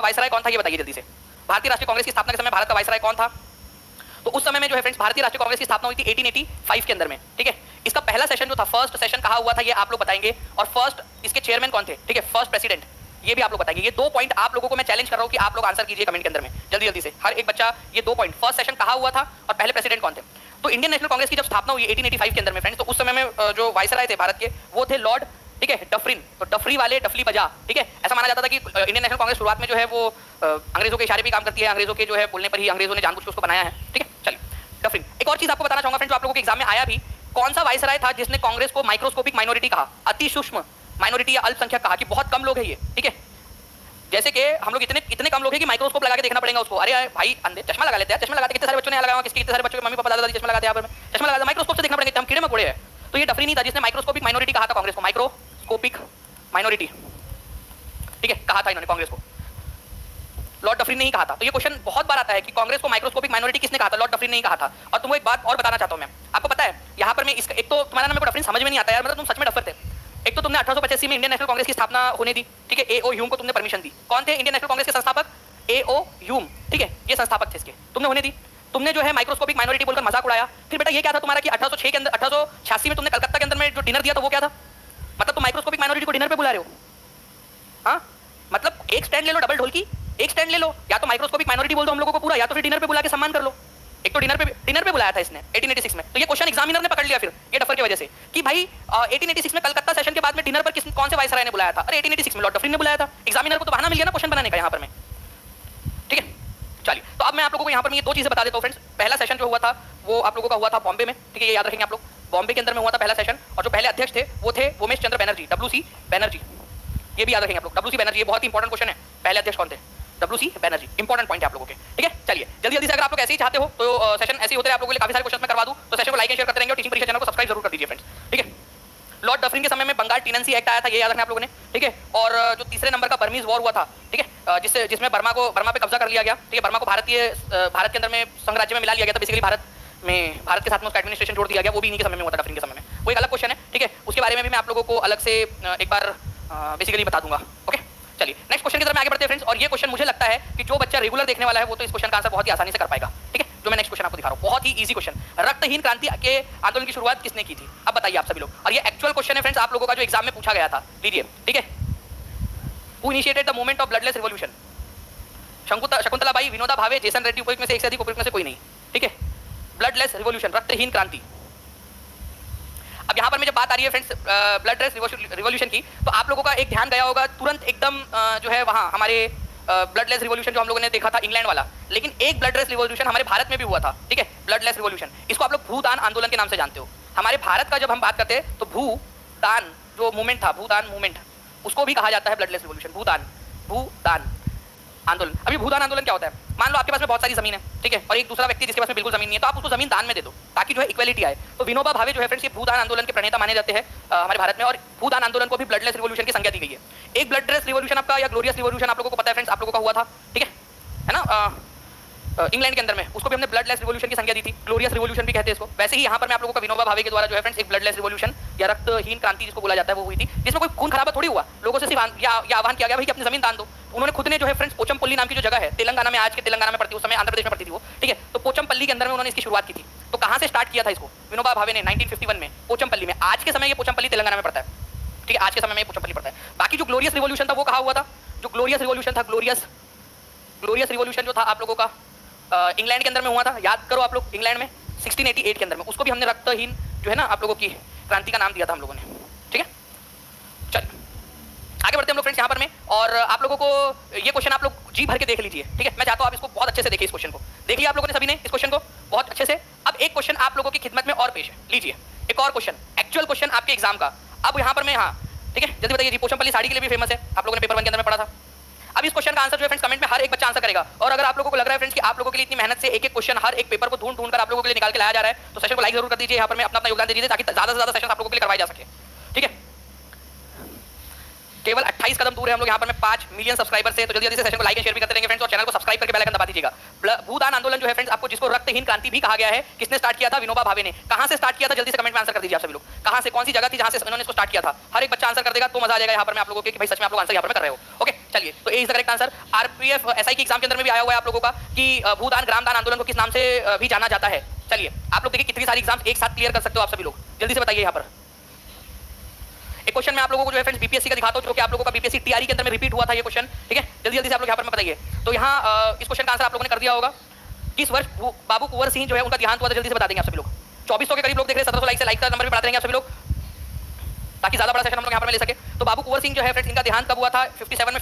Viceroy कौन था ये बताइए जल्दी से। भारतीय राष्ट्रीय कांग्रेस की स्थापना के समय भारत का वायसराय कौन था? तो उस समय में जो है फ्रेंड्स भारतीय राष्ट्रीय कांग्रेस की स्थापना हुई थी 1885 के अंदर में, ठीक है। इसका पहला सेशन जो था, फर्स्ट सेशन कहा हुआ था, ये आप लोग बताएंगे। और फर्स्ट इसके चेयरमैन कौन थे, ठीक है, फर्स्ट प्रेसिडेंट, ये भी आप लोग बताएंगे। ये 2 पॉइंट आप लोगों को मैं चैलेंज कर रहा हूं कि आप लोग आंसर कीजिए कमेंट के अंदर में जल्दी जल्दी से, हर एक बच्चा ये 2 पॉइंट, फर्स्ट सेशन कहा हुआ था और पहले प्रेसिडेंट कौन थे। तो इंडियन नेशनल कांग्रेस की जब स्थापना हुई 1885 के अंदर में फ्रेंड्स, तो उस समय में जो वायसराय थे भारत के वो थे लॉर्ड, ठीक है, डफरिन। तो डफरी वाले डफली बजा, ठीक है। ऐसा माना जाता था कि इंडियन नेशनल कांग्रेस शुरुआत में जो है वो अंग्रेजों के इशारे पे काम करती है, अंग्रेजों के जो है बोलने पर ही अंग्रेजों ने जानबूझ के उसको बनाया है, ठीक है। चलिए डफरिन। एक और चीज आपको बताना चाहूंगा फ्रेंड्स, जो आप लोगों के एग्जाम में आया भी, कौन सा वायसराय था जिसने कांग्रेस को माइक्रोस्कोपिक माइनॉरिटी कहा, अति सूक्ष्म माइनॉरिटी या अल्पसंख्यक कहा, कि बहुत कम लोग हैं ये, ठीक है। जैसे कि हम लोग इतने कम लोग हैं कि माइक्रोस्कोप लगा के देखना पड़ेगा उसको। अरे भाई अंधे चश्मा लगा लेते हैं, चश्मा लगाते कितने सारे बच्चों ने लगाया, कितने सारे बच्चों के मम्मी पापा दादा दादी चश्मा लगाते हैं, यहाँ पर चश्मा लगाते, माइक्रोस्कोप से देखना पड़ेगा, हम कीड़े मकोड़े हैं। तो ये डफरी नहीं था जिसने माइक्रोस्कोपिक माइनॉरिटी कहा था कांग्रेस को, माइक्रोस्कोपिक माइनॉरिटी, ठीक है, कहा था इन्होंने कांग्रेस को, लॉर्ड डफरिन ने ही कहा था। तो ये क्वेश्चन बहुत बार आता है कि कांग्रेस को माइक्रोस्कोपिक माइनॉरिटी किसने कहा था, लॉर्ड डफरिन ने ही कहा था। और तुमको एक बात और बताना चाहता हूं मैं, आपको पता है यहाँ पर मैं एक तो तुम्हारा नाम मेरे को डफरिन समझ में नहीं आता यार, मतलब तुम सच में डफर थे। एक तो तुमने 1885 में इंडियन नेशनल कांग्रेस की स्थापना होने दी, ठीक है, एओ ह्यूम को तुमने परमिशन दी। कौन थे इंडियन नेशनल कांग्रेस के संस्थापक? एओ ह्यूम, ठीक है, ये संस्थापक थे इसके, तुमने होने दी। तुमने जो है माइक्रोस्कोपिक माइनॉरिटी बोलकर मजाक उड़ाया। फिर बेटा ये क्या था तुम्हारा कि 1806 के अंदर, 1886 में तुमने कलकत्ता के अंदर में जो डिनर दिया था वो क्या था? मतलब तुम माइक्रोस्कोपिक माइनॉरिटी को डिनर पे बुला रहे हो? हाँ, मतलब एक स्टैंड ले लो डबल ढोल की, एक स्टैंड ले लो, या तो माइक्रोस्कोपिक माइनॉरिटी बोल दो हम लोगों को पूरा, या तो फिर डिनर पे बुला के सम्मान कर लो। एक तो डिनर पे बुलाया था इसने 1886 में। तो ये क्वेश्चन एग्जामिनर ने पकड़ लिया फिर ये डफर की वजह से कि भाई 1886 में कलकत्ता सेशन के बाद में डिनर पर कौन से वायसराय ने बुलाया था? अरे 1886 में लॉर्ड डफरिन ने बुलाया था। एग्जामिनर को तो बहाना मिल गया ना क्वेश्चन बनाने का यहाँ पर में, ठीक है। चलिए तो अब मैं आप लोगों को यहाँ पर ये 2 चीजें बता देता हूँ फ्रेंड्स। पहला सेशन जो हुआ था वो आप लोगों का हुआ था बॉम्बे में, ठीक है, ये याद रखेंगे आप लोग, बॉम्बे के अंदर में हुआ था पहला सेशन। और जो पहले अध्यक्ष थे वो थे उमेश चंद्र बैनर्जी, WC बैनर्जी, ये भी याद रखेंगे आप लोग, WC बैनर्जी, ये बहुत ही इंपॉर्टेंट क्वेश्चन है। पहले अध्यक्ष कौन थे? WC बैनर्जी, इंपॉर्टेंट पॉइंट है आप लोगों के, ठीक है। चलिए जल्दी जल्दी से, अगर आप लोग ऐसे ही चाहते हो तो सेशन ऐसे ही होते हैं आप लोगों के लिए, काफी सारे क्वेश्चन मैं करवा दूं, तो सेशन को लाइक एंड शेयर करते रहेंगे और टीचिंग परीक्षा चैनल को सब्सक्राइब जरूर कर दीजिए फ्रेंड्स, ठीक है। लॉर्ड डफरिन के समय में बंगाल टीनेंसी एक्ट आया था, ये याद रखना आप लोगों ने, ठीक है। और जो तीसरे नंबर का बर्मीज वॉर हुआ था, ठीक है, जिसमें बर्मा पे कब्जा कर लिया गया, ठीक है, बर्मा को भारत के अंदर में संघराज्य में मिला लिया गया था, बेसिकली भारत के साथ में उसका एडमिनिस्ट्रेशन जोड़ दिया गया, वो भी इन्हीं के समय में हुआ था, डफरिन के समय में। वो एक अलग क्वेश्चन है, ठीक है, उसके बारे में भी मैं आप लोगों को अलग से एक बार बेसिकली बता दूंगा, ओके। चलिए नेक्स्ट क्वेश्चन की तरफ आगे बढ़ते हैं फ्रेंड्स। और ये क्वेश्चन मुझे लगता है कि जो बच्चा रेगुलर देखने वाला है वो तो इस क्वेश्चन का आंसर बहुत ही आसानी से कर पाएगा, ठीक है। जो मैं नेक्स्ट क्वेश्चन आपको दिखा रहा हूं, बहुत ही इजी क्वेश्चन, रक्तहीन क्रांति के आंदोलन की शुरुआत किसने की थी? अब बताइए आप सभी लोग। और ये एक्चुअल क्वेश्चन है फ्रेंड्स आप लोगों का, जो एग्जाम में पूछा गया था, लीजिए, ठीक है। Who initiated the movement of bloodless revolution? Shakuntala by, Vinoba Bhave, Jason Reddy, उपयुक्त में से एक से अधिक, उपयुक्त में से कोई नहीं, ठीक है। ब्लडलेस रिवॉल्यूशन, रक्तहीन क्रांति। अब यहाँ पर मैं जब बात आ रही है फ्रेंड्स ब्लडलेस रिवॉल्यूशन की, तो आप लोगों का एक ध्यान गया होगा तुरंत एकदम जो है वहाँ हमारे ब्लडलेस रिवॉल्यूशन जो हम लोगों ने देखा था इंग्लैंड वाला, लेकिन एक ब्लडलेस रिवॉल्यूशन हमारे भारत में भी हुआ था, ठीक है, ब्लडलेस रिवॉल्यूशन। इसको आप लोग भूदान आंदोलन के नाम से जानते हो। हमारे भारत का जब हम बात करते हैं तो भूदान जो मूवमेंट था, भूदान मूवमेंट, उसको भी कहा जाता है ब्लडलेस रिवॉल्यूशन, भूदान आंदोलन। अभी भूदान आंदोलन क्या होता है? मान लो आपके पास में बहुत सारी जमीन है, ठीक है, और एक दूसरा व्यक्ति जिसके पास में बिल्कुल जमीन नहीं है, तो आप उसको जमीन दान में दे दो ताकि जो है इक्वालिटी आए। तो विनोबा भावे जो है फ्रेंड्स ये भूदान आंदोलन के प्रणेता माने जाते हैं हमारे भारत में, और भूदान आंदोलन को भी ब्लडलेस रिवॉल्यूशन की संज्ञा दी गई है। एक ब्लडलेस रिवॉल्यूशन आपका या ग्लोरियस रिवॉल्यूशन आप लोगों को पता है फ्रेंड्स, आप लोगों का हुआ था, ठीक है ना, इंग्लैंड के अंदर में, उसको भी हमने ब्लडलेस रिवॉल्यूशन की संज्ञा दी थी, ग्लोरियस रिवॉल्यूशन भी कहते हैं इसको। वैसे ही यहाँ पर मैं आप लोगों का विनोबा भावे के द्वारा जो है फ्रेंड्स एक ब्लडलेस रिवॉल्यूशन या रक्तहीन क्रांति जिसको बोला जाता है वो हुई थी, जिसमें कोई खून खराबा थोड़ी हुआ, लोगों से सिर्फ आह्वान किया गया भाई कि अपनी जमीन दान दो। उन्होंने खुद ने जो है फ्रेंड्स पोचमपल्ली नाम की जो जगह है तेलंगाना में, आज के तेलंगाना में पड़ती है, उस समय आंध्र प्रदेश में पड़ती थी वो, ठीक है, तो पोचमपल्ली के अंदर में उन्होंने इसकी शुरुआत की थी। तो कहाँ से स्टार्ट किया था इसको विनोबा भावे ने? 1951 में पोचमपल्ली में। आज के समय ये पोचमपल्ली तेलंगाना में पड़ता है, ठीक है, आज के समय में पोचमपल्ली पड़ता है। बाकी जो ग्लोरियस रिवॉल्यूशन था वो कहाँ हुआ था? जो ग्लोरियस रिवॉल्यूशन था, ग्लोरियस रिवॉल्यूशन जो था आप लोगों का इंग्लैंड के अंदर में हुआ था, याद करो आप लोग, इंग्लैंड में 1688 के अंदर में। उसको भी हमने रक्तहीन जो है ना आप लोगों की क्रांति का नाम दिया था हम लोगों ने, ठीक है। चलिए आगे बढ़ते हैं हम लोग फ्रेंड्स यहाँ पर में, और आप लोगों को ये क्वेश्चन आप लोग जी भर के देख लीजिए, ठीक है। मैं चाहता हूँ आप इसको बहुत अच्छे से देखिए, इस क्वेश्चन को देख लिया आप लोगों ने सभी ने इस क्वेश्चन को बहुत अच्छे से। अब एक क्वेश्चन आप लोगों की खिदमत में और पेश है, लीजिए एक और क्वेश्चन, एक्चुअल क्वेश्चन आपके एग्जाम का। अब यहाँ पर मैं, हाँ ठीक है, जल्दी बताइए। पोचमपल्ली साड़ी के लिए भी फेमस है, आप लोगों ने पेपर 1 के अंदर में पढ़ा था। अब इस क्वेश्चन का आंसर जो है फ्रेंड्स कमेंट में हर एक बच्चा आंसर करेगा। और अगर आप लोगों को लग रहा है फ्रेंड्स कि आप लोगों के लिए इतनी मेहनत से एक एक क्वेश्चन हर एक पेपर को ढूंढ कर आप लोगों के लिए निकाल के लाया जा रहा है, तो सेशन को लाइक जरूर कर दीजिए, यहाँ पर मैं अपना योगदान दे दीजिए ताकि ज्यादा से ज्यादा सेशन आप लोगों के लिए करवाए जा सके, ठीक है। केवल 28 कदम दूर है हम लोग यहाँ पर में 5 मिलियन सब्सक्राइबर से। तो जल्दी जल्दी से सेशन को लाइक एंड शेयर भी करते रहेंगे फ्रेंड्स, और चैनल को सब्सक्राइब करके बेल आइकन दबा दीजिएगा। भूदान आंदोलन जो है फ्रेंड्स, आपको जिसको रक्तहीन क्रांति भी कहा गया है, किसने स्टार्ट किया था? विनोबा भावे ने। कहां से स्टार्ट किया था? जल्दी से कमेंट में आंसर कर दीजिए आप सभी लोग। कहां से, कौन सी जगह थी जहां से इन्होंने इसको स्टार्ट किया था? हर एक बच्चा आंसर कर देगा तो मजा आ जाएगा यहाँ पर मैं आप लोगों के कि भाई सच में आप लोग आंसर यहाँ पर कर रहे हो। ओके चलिए, तो A is the correct answer. RPF SI की एग्जाम के अंदर में भी आया हुआ है आप लोगों का कि भूदान ग्रामदान आंदोलन को किस नाम से भी जाना जाता है। चलिए आप लोग देखिए कितनी सारी एग्जाम्स एक साथ क्लियर कर सकते हो आप सभी लोग, जल्दी से बताइए यहाँ पर। एक क्वेश्चन मैं आप लोगों को जो है फ्रेंड्स बीपीएससी का दिखाता हूं, जो कि आप लोगों का बीपीएससी टीआरई के अंदर में रिपीट हुआ था ये क्वेश्चन, ठीक है। जल्दी जल्दी से आप लोग यहाँ पर बताइए। तो यहाँ इस क्वेश्चन का आंसर आप लोगों ने कर दिया होगा। किस वर्ष बाबू कुंवर सिंह जो है उनका देहांत हुआ था? जल्दी से बता देंगे आप सभी लोग। 2400 के करीब लोग देख रहे हैं, 1700 लाइक से लाइक का नंबर भी बढ़ाते रहेंगे आप सभी लोग, ताकि ज्यादा बड़ा सेशन हम लोग यहाँ पर ले सके। तो बाबू कुंवर सिंह जो है फ्रेंड्स, इनका देहांत कब हुआ था? 57 में